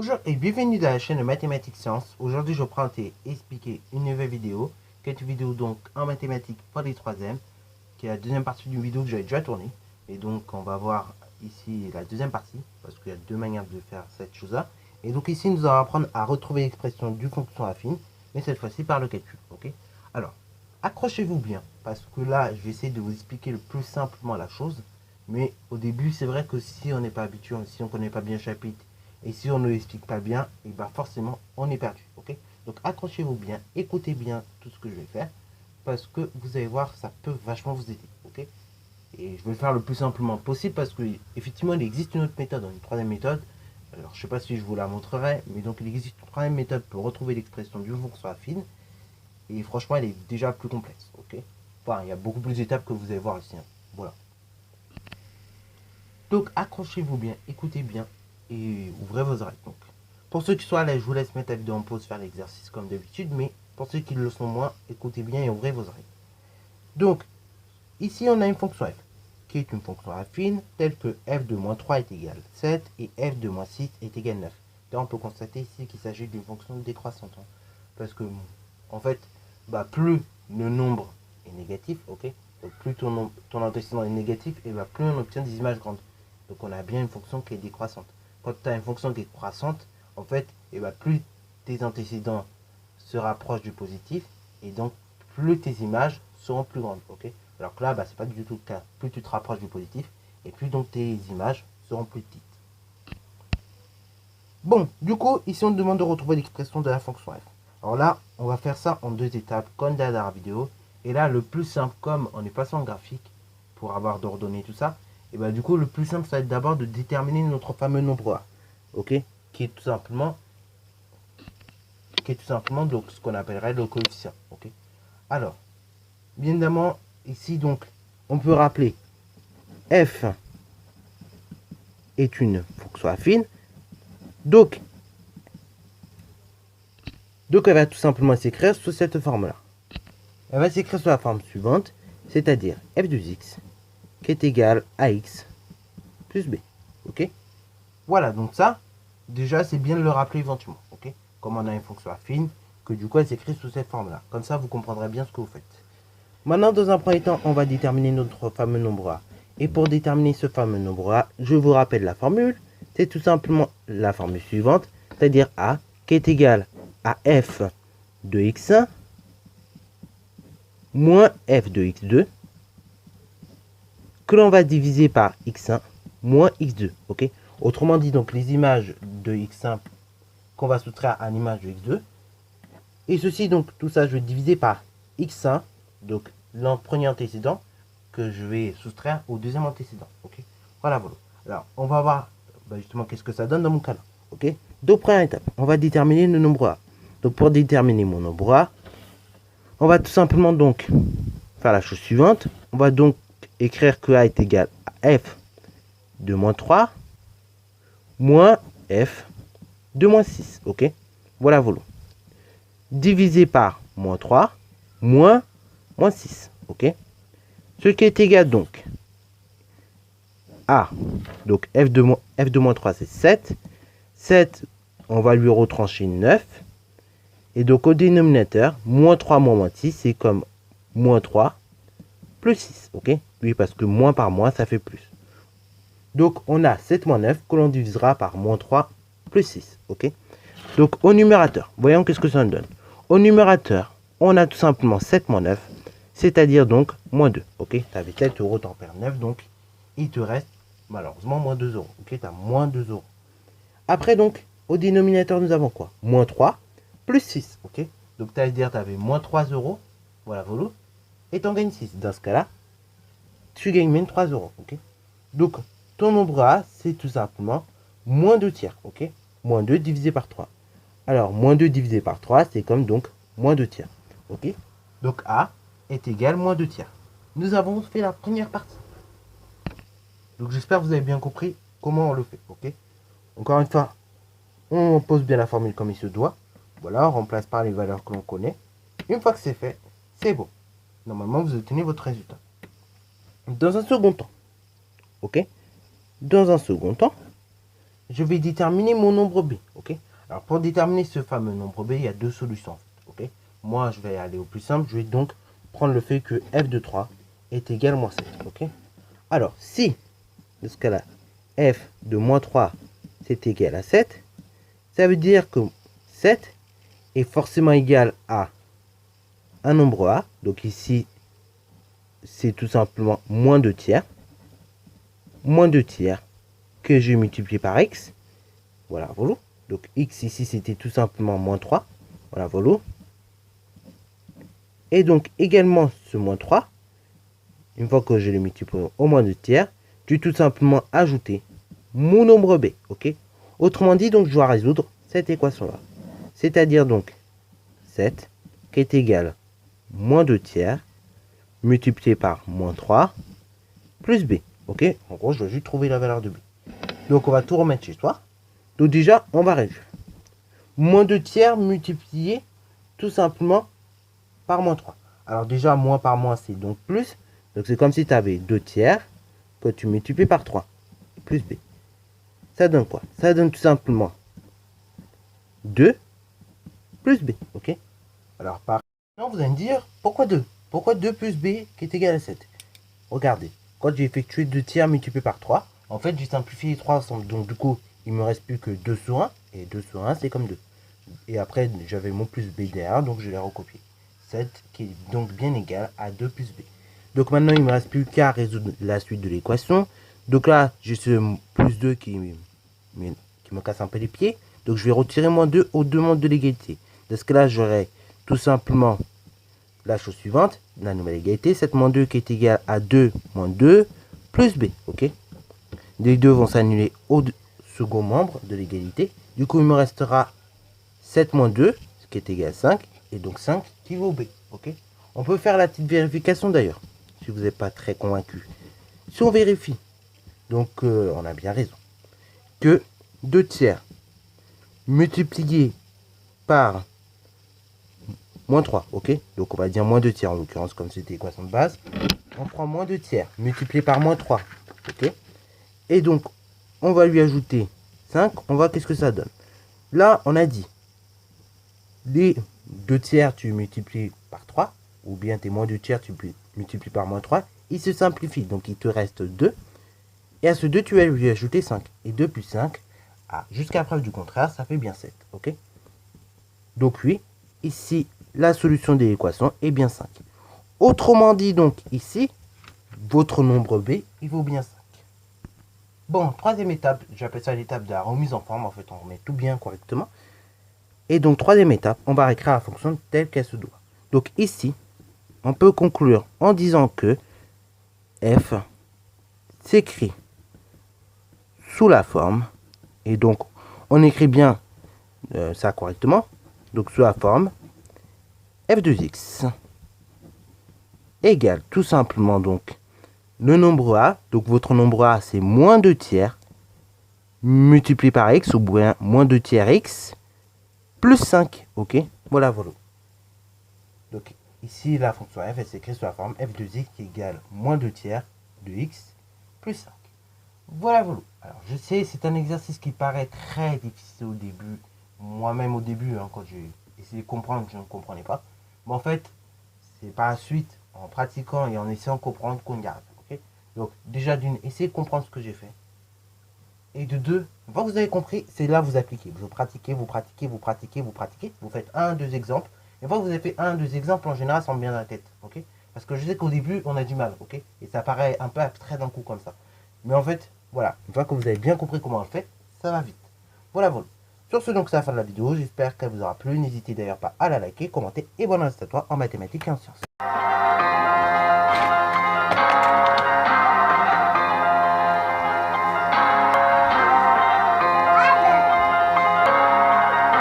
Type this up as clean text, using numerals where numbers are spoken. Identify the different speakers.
Speaker 1: Bonjour et bienvenue dans la chaîne de Mathématiques Sciences. Aujourd'hui, je vais présenter et expliquer une nouvelle vidéo, qui est une vidéo donc en mathématiques pour les troisièmes, qui est la deuxième partie d'une vidéo que j'avais déjà tournée. Et donc, on va voir ici la deuxième partie, parce qu'il y a deux manières de faire cette chose-là. Et donc ici, nous allons apprendre à retrouver l'expression du fonction affine, mais cette fois-ci par le calcul. Ok. Alors, accrochez-vous bien, parce que là, je vais essayer de vous expliquer le plus simplement la chose. Mais au début, c'est vrai que si on n'est pas habitué, si on ne connaît pas bien le chapitre, et si on ne l'explique pas bien, et ben forcément, on est perdu. Ok. Donc accrochez-vous bien, écoutez bien tout ce que je vais faire, parce que vous allez voir, ça peut vachement vous aider. Ok. Et je vais le faire le plus simplement possible, parce que effectivement, il existe une autre méthode, une troisième méthode. Alors, je ne sais pas si je vous la montrerai, mais donc il existe une troisième méthode pour retrouver l'expression du fonction affine. Et franchement, elle est déjà plus complexe. Ok. Enfin, il y a beaucoup plus d'étapes que vous allez voir ici. Hein. Voilà. Donc accrochez-vous bien, écoutez bien et ouvrez vos oreilles. Donc, pour ceux qui sont à l'aise, je vous laisse mettre la vidéo en pause, faire l'exercice comme d'habitude, mais pour ceux qui le sont moins, écoutez bien et ouvrez vos oreilles. Donc, ici on a une fonction f, qui est une fonction affine, telle que f de moins 3 est égal 7 et f de moins 6 est égal 9. Là on peut constater ici qu'il s'agit d'une fonction décroissante. Hein, parce que, en fait, plus le nombre est négatif, ok, donc plus ton antécédent est négatif, et plus on obtient des images grandes. Donc on a bien une fonction qui est décroissante. Quand tu as une fonction qui est croissante, en fait, plus tes antécédents se rapprochent du positif, et donc plus tes images seront plus grandes. Ok. Alors que là, c'est pas du tout le cas. Plus tu te rapproches du positif, et plus donc tes images seront plus petites. Bon, du coup, ici on te demande de retrouver l'expression de la fonction f. Alors là, on va faire ça en deux étapes, comme dans la dernière vidéo. Et là, le plus simple, comme on est passé en graphique, pour avoir d'ordonner tout ça, et du coup, le plus simple, ça va être d'abord de déterminer notre fameux nombre A. Ok. Qui est tout simplement donc ce qu'on appellerait le coefficient. Ok. Alors, bien évidemment, ici, donc, on peut rappeler f est une fonction affine. Donc, elle va tout simplement s'écrire sous cette forme-là. Elle va s'écrire sous la forme suivante, c'est-à-dire f de x qui est égal à x plus b. Ok. Voilà, donc ça, déjà, c'est bien de le rappeler éventuellement. Ok. Comme on a une fonction affine, que du coup, elle s'écrit sous cette forme-là. Comme ça, vous comprendrez bien ce que vous faites. Maintenant, dans un premier temps, on va déterminer notre fameux nombre A. Et pour déterminer ce fameux nombre A, je vous rappelle la formule. C'est tout simplement la formule suivante, c'est-à-dire A qui est égal à f de x1 moins f de x2 que l'on va diviser par x1 moins x2. Ok. Autrement dit, donc les images de x1 qu'on va soustraire à l'image de x2. Et ceci, donc tout ça, je vais diviser par x1, donc le premier antécédent que je vais soustraire au deuxième antécédent. Ok. Voilà. Alors, on va voir justement qu'est-ce que ça donne dans mon cas là. Ok. Donc, première étape, on va déterminer le nombre A. Donc, pour déterminer mon nombre A, on va tout simplement donc faire la chose suivante. On va donc écrire que A est égal à f de moins 3 moins f de moins 6. Ok. Voilà. Divisé par moins 3 moins 6. Ok. Ce qui est égal donc à, donc f de moins 3 c'est 7. 7, on va lui retrancher 9. Et donc au dénominateur, moins 3 moins 6, c'est comme moins 3 plus 6. Ok. Oui, parce que moins par moins, ça fait plus. Donc on a 7 moins 9 que l'on divisera par moins 3 plus 6. Ok. Donc au numérateur, voyons qu'est-ce que ça nous donne. Au numérateur, on a tout simplement 7 moins 9, c'est-à-dire donc moins 2. Ok. Tu avais 7 euros, tu en perds 9, donc il te reste malheureusement moins 2 euros. Ok. Tu as moins 2 euros. Après donc, au dénominateur, nous avons quoi? Moins 3 plus 6. Ok. Donc tu avais dire tu avais moins 3 euros. Voilà. Et tu en gagnes 6. Dans ce cas-là, tu gagnes même 3 euros. Ok. Donc ton nombre A, c'est tout simplement moins 2 tiers. Ok. Moins 2 divisé par 3. Alors, moins 2 divisé par 3, c'est comme donc moins 2 tiers. Ok. Donc A est égal à moins 2 tiers. Nous avons fait la première partie. Donc j'espère que vous avez bien compris comment on le fait. Ok. Encore une fois, on pose bien la formule comme il se doit. Voilà, on remplace par les valeurs que l'on connaît. Une fois que c'est fait, c'est bon. Normalement, vous obtenez votre résultat. Dans un second temps, ok. Dans un second temps, je vais déterminer mon nombre b, ok? Alors, pour déterminer ce fameux nombre b, il y a deux solutions, ok? Moi, je vais aller au plus simple, je vais donc prendre le fait que f de 3 est égal à moins 7, ok? Alors, si, dans ce cas-là, f de moins 3, c'est égal à 7, ça veut dire que 7 est forcément égal à un nombre a, donc ici, c'est tout simplement moins 2 tiers, que je multiplie par x, voilà, voilà. Donc x ici, c'était tout simplement moins 3, voilà, voilà. Et donc également ce moins 3, une fois que je le multiplie au moins 2 tiers, je vais tout simplement ajouter mon nombre b, ok? Autrement dit, donc je dois résoudre cette équation-là. C'est-à-dire donc 7 qui est égal à moins 2 tiers multiplié par moins 3 plus b, ok? En gros, je dois juste trouver la valeur de b. Donc on va tout remettre chez soi. Donc déjà, on va réduire. Moins 2 tiers multiplié tout simplement par moins 3. Alors déjà, moins par moins, c'est donc plus. Donc c'est comme si tu avais 2 tiers que tu multiplies par 3. Plus b. Ça donne quoi? Ça donne tout simplement 2 plus b. Ok? Alors par exemple, vous allez me dire, pourquoi 2? Pourquoi 2 plus b qui est égal à 7? Regardez, quand j'ai effectué 2 tiers multiplié par 3, en fait j'ai simplifié les 3 ensemble. Donc du coup, il me reste plus que 2 sur 1. Et 2 sur 1, c'est comme 2. Et après, j'avais mon plus b derrière, donc je l'ai recopié. 7 qui est donc bien égal à 2 plus b. Donc maintenant, il ne me reste plus qu'à résoudre la suite de l'équation. Donc là, j'ai ce plus 2 qui me casse un peu les pieds. Donc je vais retirer moins 2 aux demandes de l'égalité. Dans ce cas-là, j'aurai tout simplement la chose suivante, la nouvelle égalité, 7 moins 2 qui est égal à 2 moins 2 plus b. Ok? Les deux vont s'annuler au second membre de l'égalité. Du coup, il me restera 7 moins 2, ce qui est égal à 5, et donc 5 qui vaut b. Ok? On peut faire la petite vérification d'ailleurs, si vous n'êtes pas très convaincu. Si on vérifie, donc on a bien raison, que 2 tiers multiplié par moins 3, ok? Donc on va dire moins 2 tiers en l'occurrence, comme c'était l'équation de base. On prend moins 2 tiers multiplié par moins 3, ok? Et donc on va lui ajouter 5, on voit qu'est-ce que ça donne. Là, on a dit, les 2 tiers, tu multiplies par 3, ou bien tes moins 2 tiers, tu multiplies par moins 3, il se simplifie, donc il te reste 2. Et à ce 2, tu vas lui ajouter 5. Et 2 plus 5, jusqu'à preuve du contraire, ça fait bien 7, ok? Donc oui, ici, la solution de l'équation est bien 5. Autrement dit, donc, ici, votre nombre b, il vaut bien 5. Bon, troisième étape, j'appelle ça l'étape de la remise en forme. En fait, on remet tout bien correctement. Et donc, troisième étape, on va réécrire la fonction telle qu'elle se doit. Donc ici, on peut conclure en disant que f s'écrit sous la forme, et donc on écrit bien ça correctement, donc sous la forme f de x égale tout simplement donc le nombre a, donc votre nombre a c'est moins 2 tiers, multiplié par x, ou bien moins 2 tiers x, plus 5, ok? Voilà, voilà. Donc ici la fonction f elle s'écrit sous la forme f de x qui égale moins 2 tiers de x plus 5. Voilà, voilà. Alors, je sais, c'est un exercice qui paraît très difficile au début. Moi-même, au début, hein, quand j'ai essayé de comprendre, je ne comprenais pas. Mais en fait, c'est par la suite, en pratiquant et en essayant de comprendre qu'on y arrive. Okay? Donc, déjà, d'une, essayez de comprendre ce que j'ai fait. Et de deux, une fois que vous avez compris, c'est là que vous appliquez. Vous pratiquez, vous pratiquez, vous pratiquez, vous pratiquez. Vous faites un, deux exemples. Et une fois que vous avez fait un, deux exemples, en général, ça me vient dans la tête. Okay? Parce que je sais qu'au début, on a du mal. Okay? Et ça paraît un peu abstrait d'un coup comme ça. Mais en fait, voilà, une fois que vous avez bien compris comment on le fait, ça va vite. Voilà, voilà. Sur ce, donc, c'est la fin de la vidéo. J'espère qu'elle vous aura plu. N'hésitez d'ailleurs pas à la liker, commenter et bonne reste à toi en mathématiques et en sciences.